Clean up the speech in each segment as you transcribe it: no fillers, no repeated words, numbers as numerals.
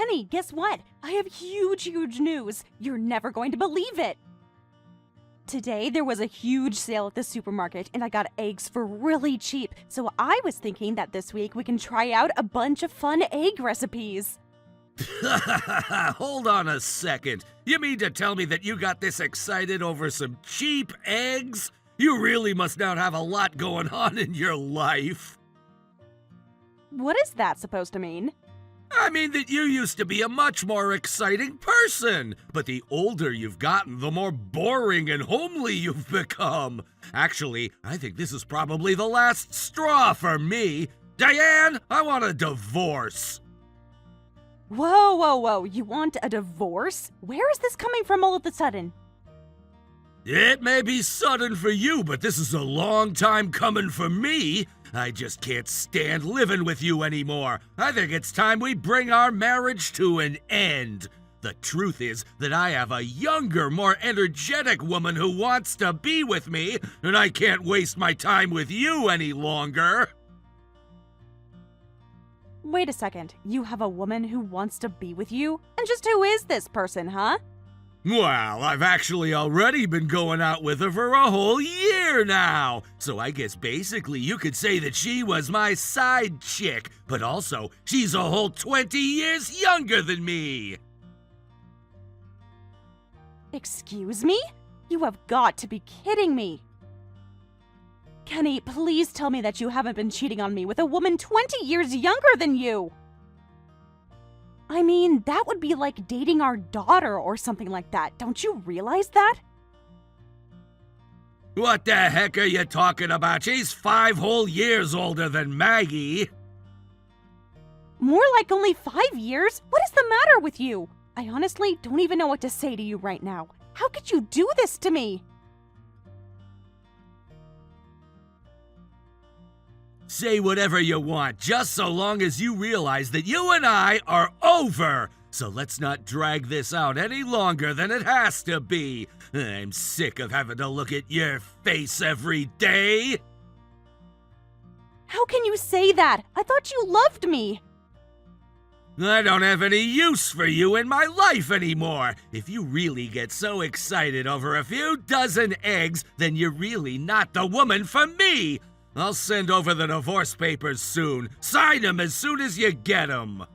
Kenny, guess what? I have huge news. You're never going to believe it. Today, there was a huge sale at the supermarket, and I got eggs for really cheap. So I was thinking that this week we can try out a bunch of fun egg recipes. Hold on a second. You mean to tell me that you got this excited over some cheap eggs? You really must not have a lot going on in your life. What is that supposed to mean? I mean that you used to be a much more exciting person, but the older you've gotten, the more boring and homely you've become. Actually, I think this is probably the last straw for me. Diane, I want a divorce. Whoa, you want a divorce? Where is this coming from all of a sudden? It may be sudden for you, but this is a long time coming for me. I just can't stand living with you anymore. I think it's time we bring our marriage to an end. The truth is that I have a younger, more energetic woman who wants to be with me, and I can't waste my time with you any longer. Wait a second, you have a woman who wants to be with you? And just who is this person, huh? Well, I've actually already been going out with her for a whole year now. So I guess basically you could say that she was my side chick, but also she's a whole 20 years younger than me. Excuse me? You have got to be kidding me. Kenny, please tell me that you haven't been cheating on me with a woman 20 years younger than you. I mean, that would be like dating our daughter or something like that. Don't you realize that? What the heck are you talking about? She's 5 whole years older than Maggie. More like only 5 years? What is the matter with you? I honestly don't even know what to say to you right now. How could you do this to me? Say whatever you want, just so long as you realize that you and I are over. So let's not drag this out any longer than it has to be. I'm sick of having to look at your face every day. How can you say that? I thought you loved me. I don't have any use for you in my life anymore. If you really get so excited over a few dozen eggs, then you're really not the woman for me. I'll send over the divorce papers soon. Sign them as soon as you get them.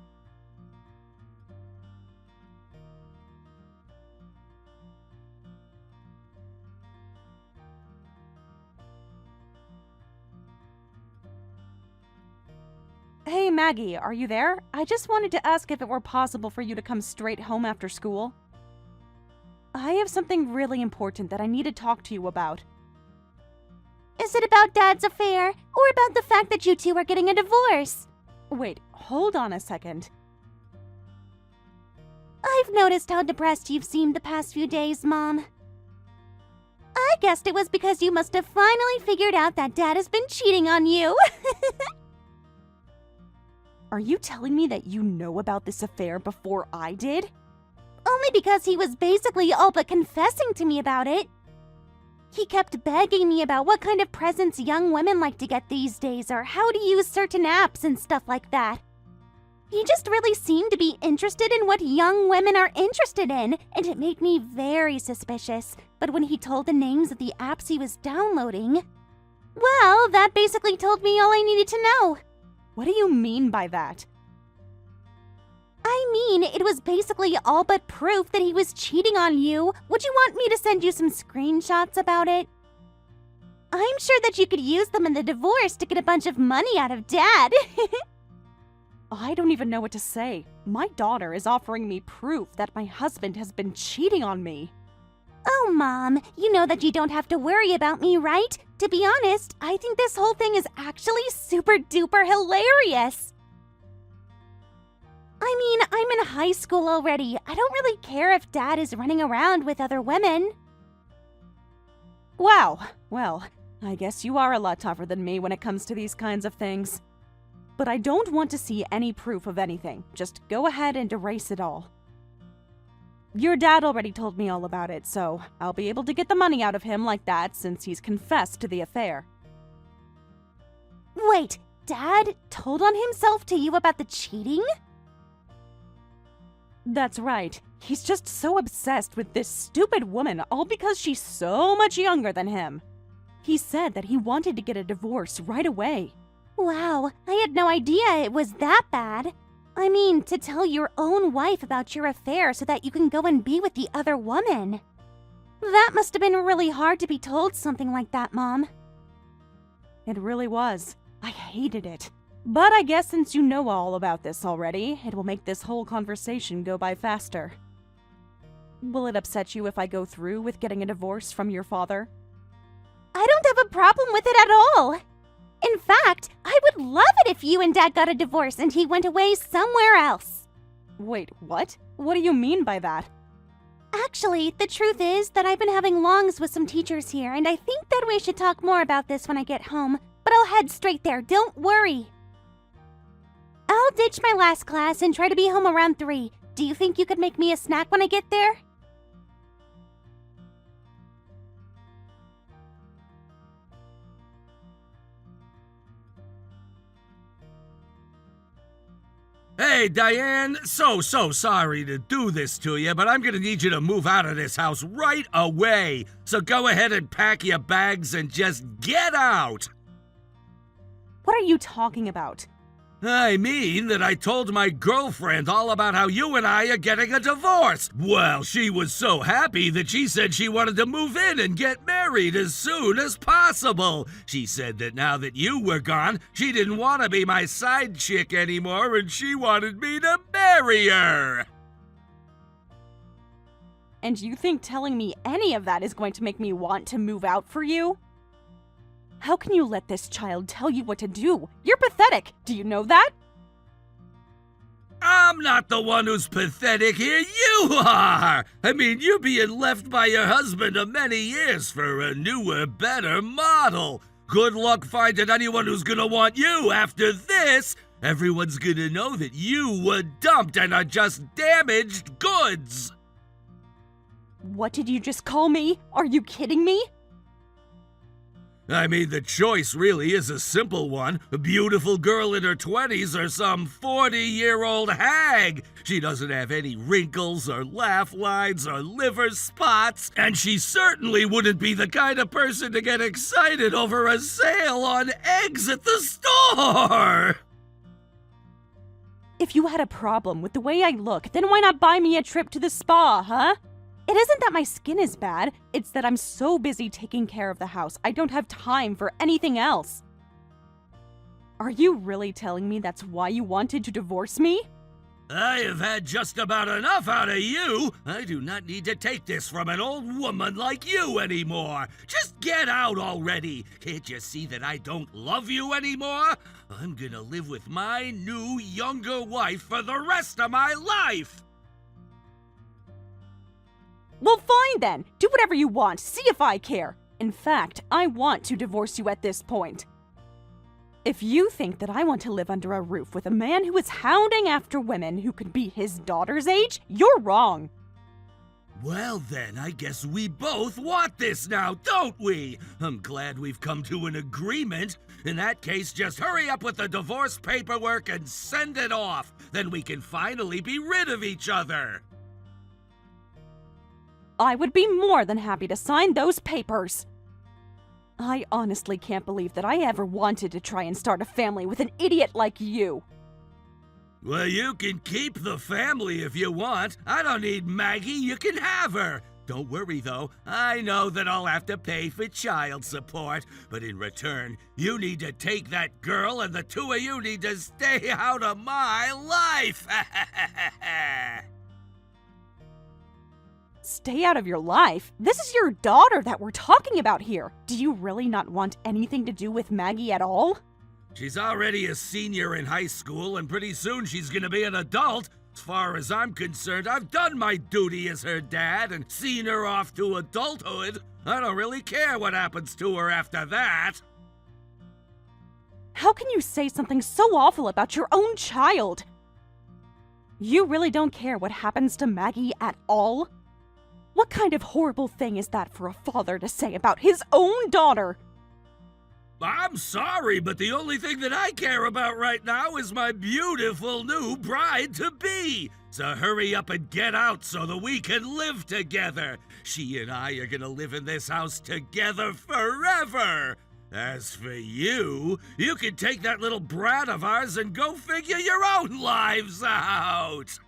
Hey Maggie, are you there? I just wanted to ask if it were possible for you to come straight home after school. I have something really important that I need to talk to you about. Is it about Dad's affair, or about the fact that you two are getting a divorce? Wait, hold on a second. I've noticed how depressed you've seemed the past few days, Mom. I guessed it was because you must have finally figured out that Dad has been cheating on you. Are you telling me that you know about this affair before I did? Only because he was basically all but confessing to me about it. He kept begging me about what kind of presents young women like to get these days or how to use certain apps and stuff like that. He just really seemed to be interested in what young women are interested in, and it made me very suspicious. But when he told the names of the apps he was downloading, well, that basically told me all I needed to know. What do you mean by that? I mean, it was basically all but proof that he was cheating on you. Would you want me to send you some screenshots about it? I'm sure that you could use them in the divorce to get a bunch of money out of Dad. I don't even know what to say. My daughter is offering me proof that my husband has been cheating on me. Oh, Mom, you know that you don't have to worry about me, right? To be honest, I think this whole thing is actually super duper hilarious. I mean, I'm in high school already. I don't really care if Dad is running around with other women. Wow, well, I guess you are a lot tougher than me when it comes to these kinds of things. But I don't want to see any proof of anything. Just go ahead and erase it all. Your dad already told me all about it, so I'll be able to get the money out of him like that since he's confessed to the affair. Wait, Dad told on himself to you about the cheating? That's right. He's just so obsessed with this stupid woman, all because she's so much younger than him. He said that he wanted to get a divorce right away. Wow, I had no idea it was that bad. I mean, to tell your own wife about your affair so that you can go and be with the other woman. That must have been really hard to be told something like that, Mom. It really was. I hated it. But I guess since you know all about this already, it will make this whole conversation go by faster. Will it upset you if I go through with getting a divorce from your father? I don't have a problem with it at all. In fact, I would love it if you and Dad got a divorce and he went away somewhere else. Wait, what? What do you mean by that? Actually, the truth is that I've been having longs with some teachers here, and I think that we should talk more about this when I get home. But I'll head straight there, don't worry. I'll ditch my last class and try to be home around 3. Do you think you could make me a snack when I get there? Hey, Diane, so sorry to do this to you, but I'm gonna need you to move out of this house right away. So go ahead and pack your bags and just get out. What are you talking about? I mean that I told my girlfriend all about how you and I are getting a divorce. Well, she was so happy that she said she wanted to move in and get married as soon as possible. She said that now that you were gone, she didn't want to be my side chick anymore and she wanted me to marry her. And you think telling me any of that is going to make me want to move out for you? How can you let this child tell you what to do? You're pathetic. Do you know that? I'm not the one who's pathetic here. You are! I mean, you're being left by your husband of many years for a newer, better model. Good luck finding anyone who's gonna want you after this. Everyone's gonna know that you were dumped and are just damaged goods. What did you just call me? Are you kidding me? I mean, the choice really is a simple one. A beautiful girl in her 20s or some 40-year-old hag. She doesn't have any wrinkles or laugh lines or liver spots, and she certainly wouldn't be the kind of person to get excited over a sale on eggs at the store. If you had a problem with the way I look, then why not buy me a trip to the spa, huh? It isn't that my skin is bad, it's that I'm so busy taking care of the house, I don't have time for anything else. Are you really telling me that's why you wanted to divorce me? I have had just about enough out of you. I do not need to take this from an old woman like you anymore. Just get out already. Can't you see that I don't love you anymore? I'm gonna live with my new, younger wife for the rest of my life. Well, fine then. Do whatever you want. See if I care. In fact, I want to divorce you at this point. If you think that I want to live under a roof with a man who is hounding after women who could be his daughter's age, you're wrong. Well then, I guess we both want this now, don't we? I'm glad we've come to an agreement. In that case, just hurry up with the divorce paperwork and send it off. Then we can finally be rid of each other. I would be more than happy to sign those papers. I honestly can't believe that I ever wanted to try and start a family with an idiot like you. Well, you can keep the family if you want. I don't need Maggie, you can have her. Don't worry, though. I know that I'll have to pay for child support, but in return, you need to take that girl and the two of you need to stay out of my life. Stay out of your life? This is your daughter that we're talking about here. Do you really not want anything to do with Maggie at all? She's already a senior in high school, and pretty soon she's gonna be an adult. As far as I'm concerned, I've done my duty as her dad and seen her off to adulthood. I don't really care what happens to her after that. How can you say something so awful about your own child? You really don't care what happens to Maggie at all? What kind of horrible thing is that for a father to say about his own daughter? I'm sorry, but the only thing that I care about right now is my beautiful new bride-to-be. So hurry up and get out so that we can live together. She and I are gonna live in this house together forever. As for you, you can take that little brat of ours and go figure your own lives out.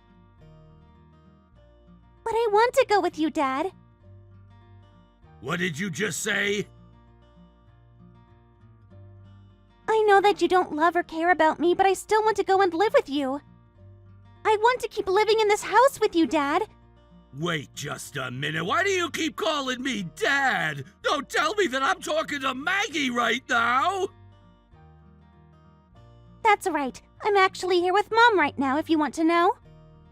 But I want to go with you, Dad. What did you just say? I know that you don't love or care about me, but I still want to go and live with you. I want to keep living in this house with you, Dad. Wait just a minute. Why do you keep calling me Dad? Don't tell me that I'm talking to Maggie right now. That's right. I'm actually here with Mom right now, if you want to know.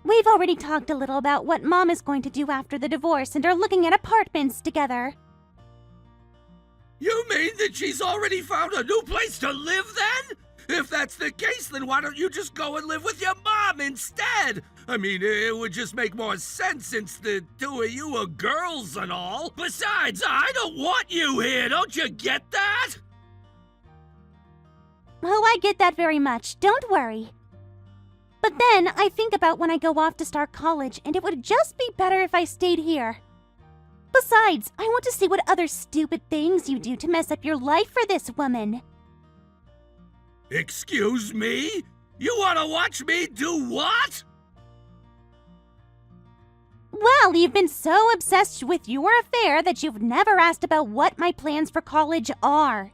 We've already talked a little about what Mom is going to do after the divorce and are looking at apartments together. You mean that she's already found a new place to live then? If that's the case, then why don't you just go and live with your mom instead? I mean, it would just make more sense since the two of you are girls and all. Besides, I don't want you here, don't you get that? Oh, I get that very much. Don't worry. But then I think about when I go off to start college, and it would just be better if I stayed here. Besides, I want to see what other stupid things you do to mess up your life for this woman. Excuse me? You want to watch me do what? Well, you've been so obsessed with your affair that you've never asked about what my plans for college are.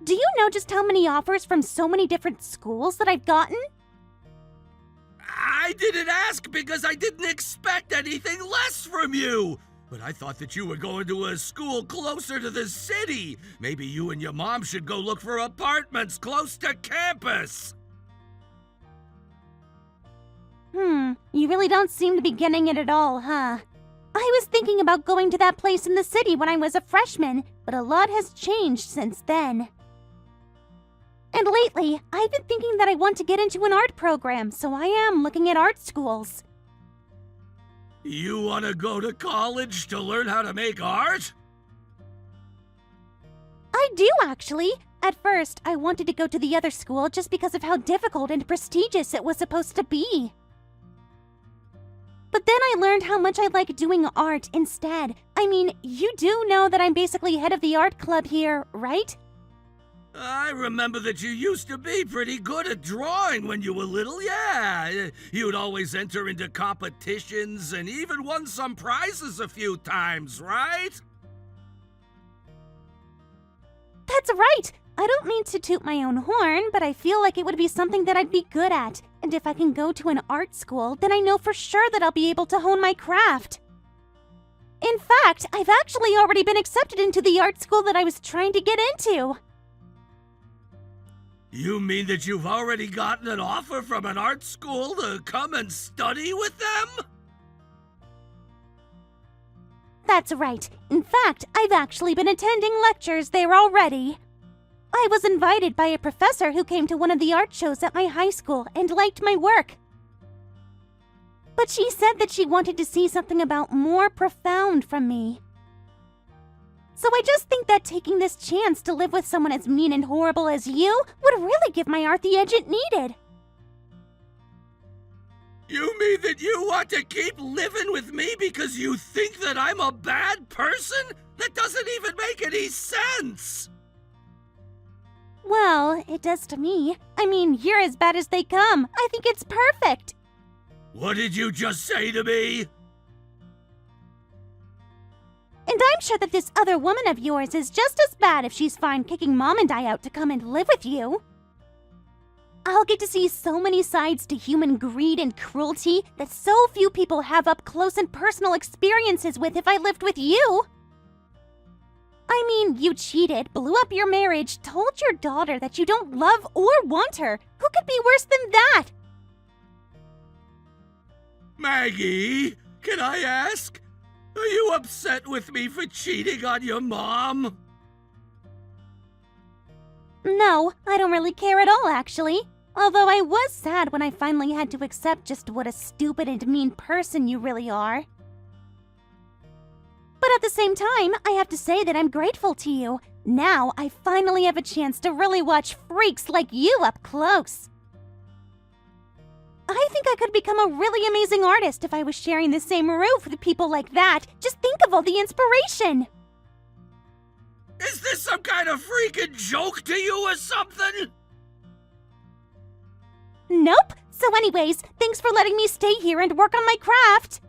Do you know just how many offers from so many different schools that I've gotten? I didn't ask because I didn't expect anything less from you. But I thought that you were going to a school closer to the city. Maybe you and your mom should go look for apartments close to campus. You really don't seem to be getting it at all, huh? I was thinking about going to that place in the city when I was a freshman, but a lot has changed since then. And lately, I've been thinking that I want to get into an art program, so I am looking at art schools. You want to go to college to learn how to make art? I do, actually. At first, I wanted to go to the other school just because of how difficult and prestigious it was supposed to be. But then I learned how much I like doing art instead. I mean, you do know that I'm basically head of the art club here, right? I remember that you used to be pretty good at drawing when you were little, yeah. You'd always enter into competitions and even won some prizes a few times, right? That's right! I don't mean to toot my own horn, but I feel like it would be something that I'd be good at. And if I can go to an art school, then I know for sure that I'll be able to hone my craft. In fact, I've actually already been accepted into the art school that I was trying to get into. You mean that you've already gotten an offer from an art school to come and study with them? That's right. In fact, I've actually been attending lectures there already. I was invited by a professor who came to one of the art shows at my high school and liked my work. But she said that she wanted to see something about more profound from me. So I just think that taking this chance to live with someone as mean and horrible as you would really give my art the edge it needed. You mean that you want to keep living with me because you think that I'm a bad person? That doesn't even make any sense! Well, it does to me. I mean, you're as bad as they come. I think it's perfect. What did you just say to me? And I'm sure that this other woman of yours is just as bad if she's fine kicking Mom and I out to come and live with you. I'll get to see so many sides to human greed and cruelty that so few people have up close and personal experiences with if I lived with you. I mean, you cheated, blew up your marriage, told your daughter that you don't love or want her. Who could be worse than that? Maggie, can I ask? Are you upset with me for cheating on your mom? No, I don't really care at all, actually. Although I was sad when I finally had to accept just what a stupid and mean person you really are. But at the same time, I have to say that I'm grateful to you. Now I finally have a chance to really watch freaks like you up close. I think I could become a really amazing artist if I was sharing the same roof with people like that. Just think of all the inspiration. Is this some kind of freaking joke to you or something? Nope. So anyways, thanks for letting me stay here and work on my craft.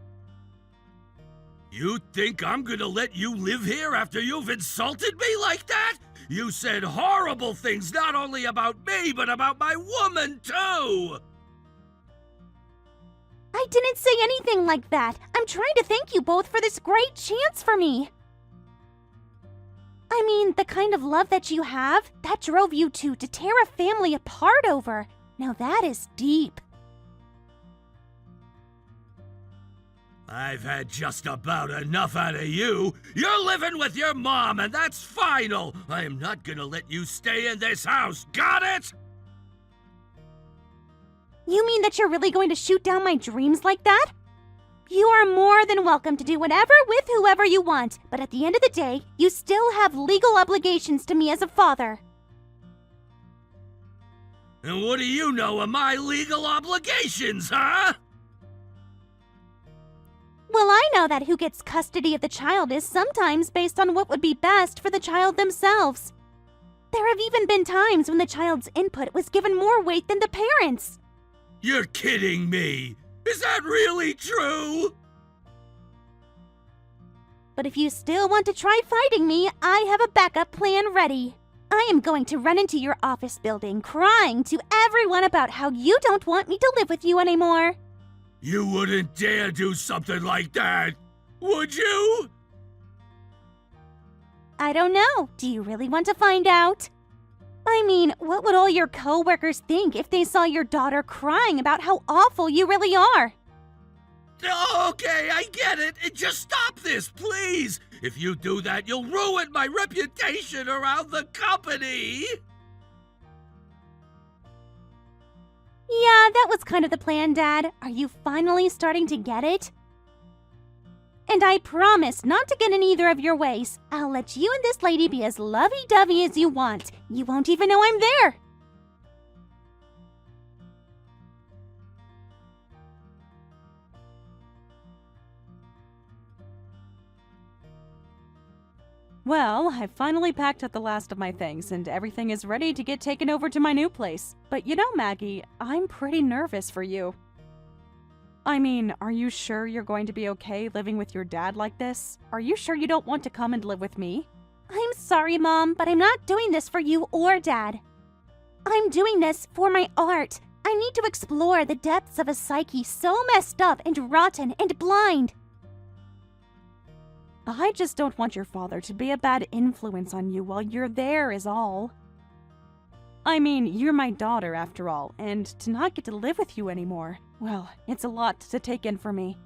You think I'm gonna let you live here after you've insulted me like that? You said horrible things not only about me, but about my woman, too! I didn't say anything like that. I'm trying to thank you both for this great chance for me. I mean, the kind of love that you have, that drove you two to tear a family apart over. Now that is deep. I've had just about enough out of you. You're living with your mom, and that's final. I am not gonna let you stay in this house. Got it? You mean that you're really going to shoot down my dreams like that? You are more than welcome to do whatever with whoever you want, but at the end of the day, you still have legal obligations to me as a father. And what do you know of my legal obligations, huh? Well, I know that who gets custody of the child is sometimes based on what would be best for the child themselves. There have even been times when the child's input was given more weight than the parents'. You're kidding me. Is that really true? But if you still want to try fighting me, I have a backup plan ready. I am going to run into your office building crying to everyone about how you don't want me to live with you anymore. You wouldn't dare do something like that, would you? I don't know. Do you really want to find out? I mean, what would all your co-workers think if they saw your daughter crying about how awful you really are? Okay, I get it. Just stop this, please. If you do that, you'll ruin my reputation around the company. Yeah, that was kind of the plan, Dad. Are you finally starting to get it? And I promise not to get in either of your ways. I'll let you and this lady be as lovey-dovey as you want. You won't even know I'm there. Well, I've finally packed up the last of my things, and everything is ready to get taken over to my new place. But you know, Maggie, I'm pretty nervous for you. I mean, are you sure you're going to be okay living with your dad like this? Are you sure you don't want to come and live with me? I'm sorry, Mom, but I'm not doing this for you or Dad. I'm doing this for my art. I need to explore the depths of a psyche so messed up and rotten and blind. I just don't want your father to be a bad influence on you while you're there is all. I mean, you're my daughter after all, and to not get to live with you anymore, well, it's a lot to take in for me.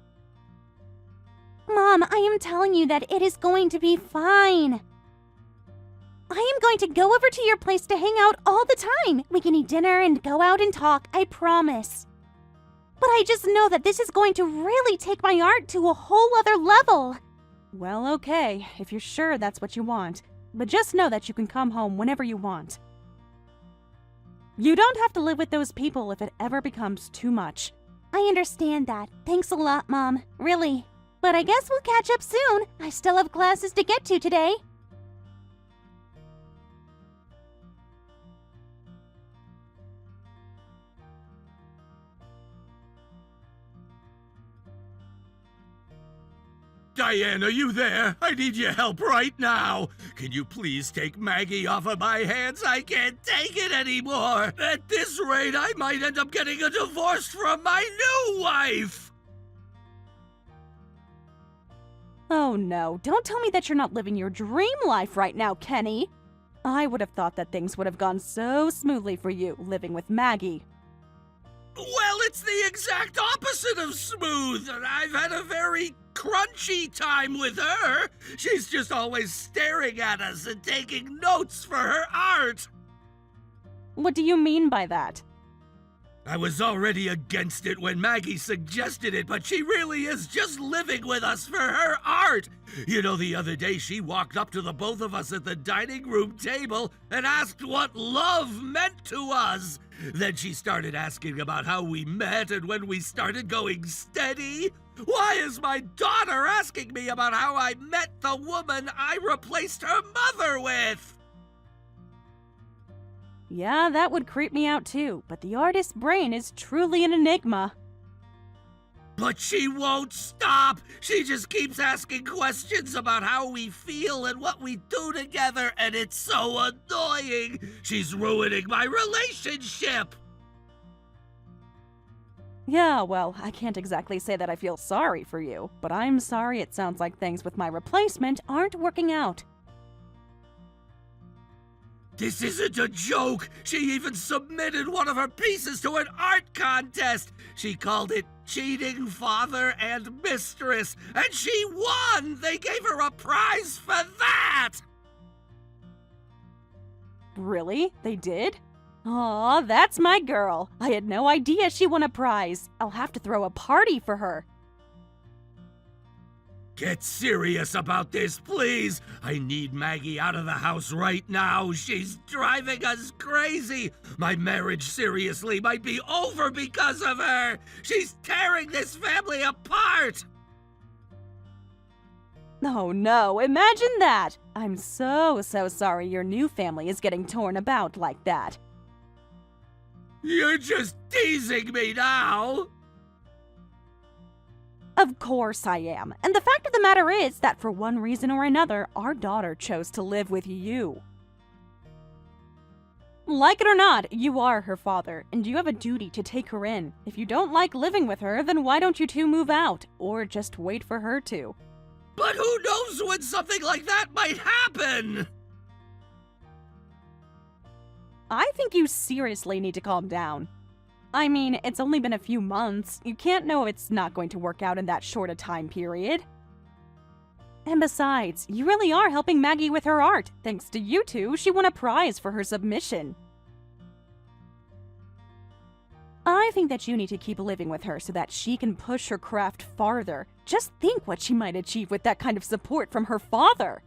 Mom, I am telling you that it is going to be fine. I am going to go over to your place to hang out all the time. We can eat dinner and go out and talk, I promise. But I just know that this is going to really take my art to a whole other level. Well, okay, if you're sure that's what you want. But just know that you can come home whenever you want. You don't have to live with those people if it ever becomes too much. I understand that. Thanks a lot, Mom. Really. But I guess we'll catch up soon. I still have classes to get to today. Diane, are you there? I need your help right now. Can you please take Maggie off of my hands? I can't take it anymore. At this rate, I might end up getting a divorce from my new wife. Oh no, don't tell me that you're not living your dream life right now, Kenny. I would have thought that things would have gone so smoothly for you living with Maggie. Well, it's the exact opposite of smooth. I've had a very crunchy time with her. She's just always staring at us and taking notes for her art. What do you mean by that? I was already against it when Maggie suggested it, but she really is just living with us for her art. You know, the other day she walked up to the both of us at the dining room table and asked what love meant to us. Then she started asking about how we met and when we started going steady. Why is my daughter asking me about how I met the woman I replaced her mother with? Yeah, that would creep me out too, but the artist's brain is truly an enigma. But she won't stop. She just keeps asking questions about how we feel and what we do together, and it's so annoying. She's ruining my relationship. Yeah, well, I can't exactly say that I feel sorry for you, but I'm sorry it sounds like things with my replacement aren't working out. This isn't a joke. She even submitted one of her pieces to an art contest. She called it Cheating Father and Mistress, and she won! They gave her a prize for that! Really? They did? Aw, that's my girl. I had no idea she won a prize. I'll have to throw a party for her. Get serious about this, please. I need Maggie out of the house right now. She's driving us crazy. My marriage seriously might be over because of her. She's tearing this family apart. Oh no, imagine that! I'm so sorry your new family is getting torn about like that. You're just teasing me now. Of course I am. And the fact of the matter is that for one reason or another, our daughter chose to live with you. Like it or not, you are her father, and you have a duty to take her in. If you don't like living with her, then why don't you two move out? Or just wait for her to? But who knows when something like that might happen? I think you seriously need to calm down. I mean, it's only been a few months. You can't know it's not going to work out in that short a time period. And besides, you really are helping Maggie with her art. Thanks to you two, she won a prize for her submission. I think that you need to keep living with her so that she can push her craft farther. Just think what she might achieve with that kind of support from her father.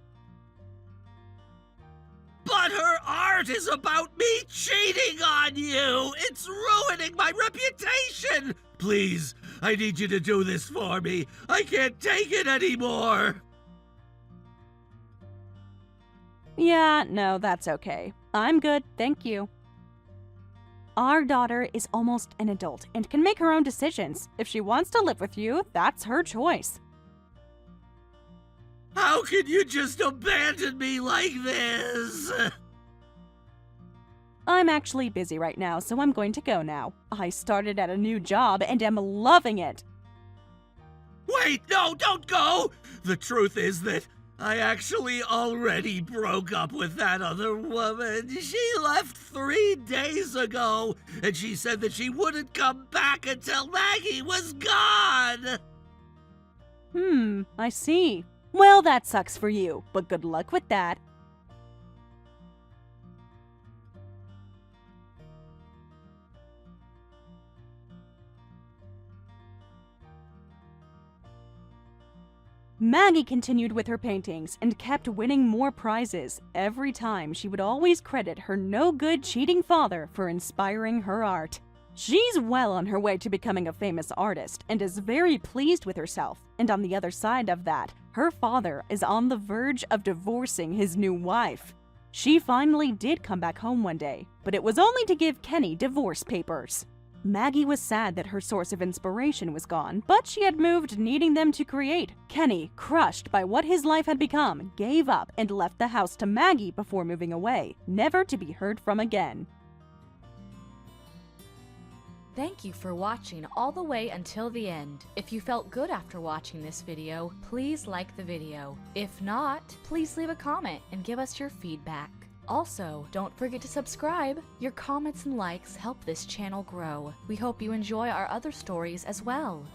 But her art is about me cheating on you! It's ruining my reputation! Please, I need you to do this for me. I can't take it anymore! Yeah, no, that's okay. I'm good, thank you. Our daughter is almost an adult and can make her own decisions. If she wants to live with you, that's her choice. How can you just abandon me like this? I'm actually busy right now, so I'm going to go now. I started at a new job and am loving it. Wait, no, don't go! The truth is that I actually already broke up with that other woman. She left 3 days ago, and she said that she wouldn't come back until Maggie was gone! I see. Well, that sucks for you, but good luck with that. Maggie continued with her paintings and kept winning more prizes. Every time, she would always credit her no-good cheating father for inspiring her art. She's well on her way to becoming a famous artist and is very pleased with herself. And on the other side of that, her father is on the verge of divorcing his new wife. She finally did come back home one day, but it was only to give Kenny divorce papers. Maggie was sad that her source of inspiration was gone, but she had moved needing them to create. Kenny, crushed by what his life had become, gave up and left the house to Maggie before moving away, never to be heard from again. Thank you for watching all the way until the end. If you felt good after watching this video, please like the video. If not, please leave a comment and give us your feedback. Also, don't forget to subscribe. Your comments and likes help this channel grow. We hope you enjoy our other stories as well.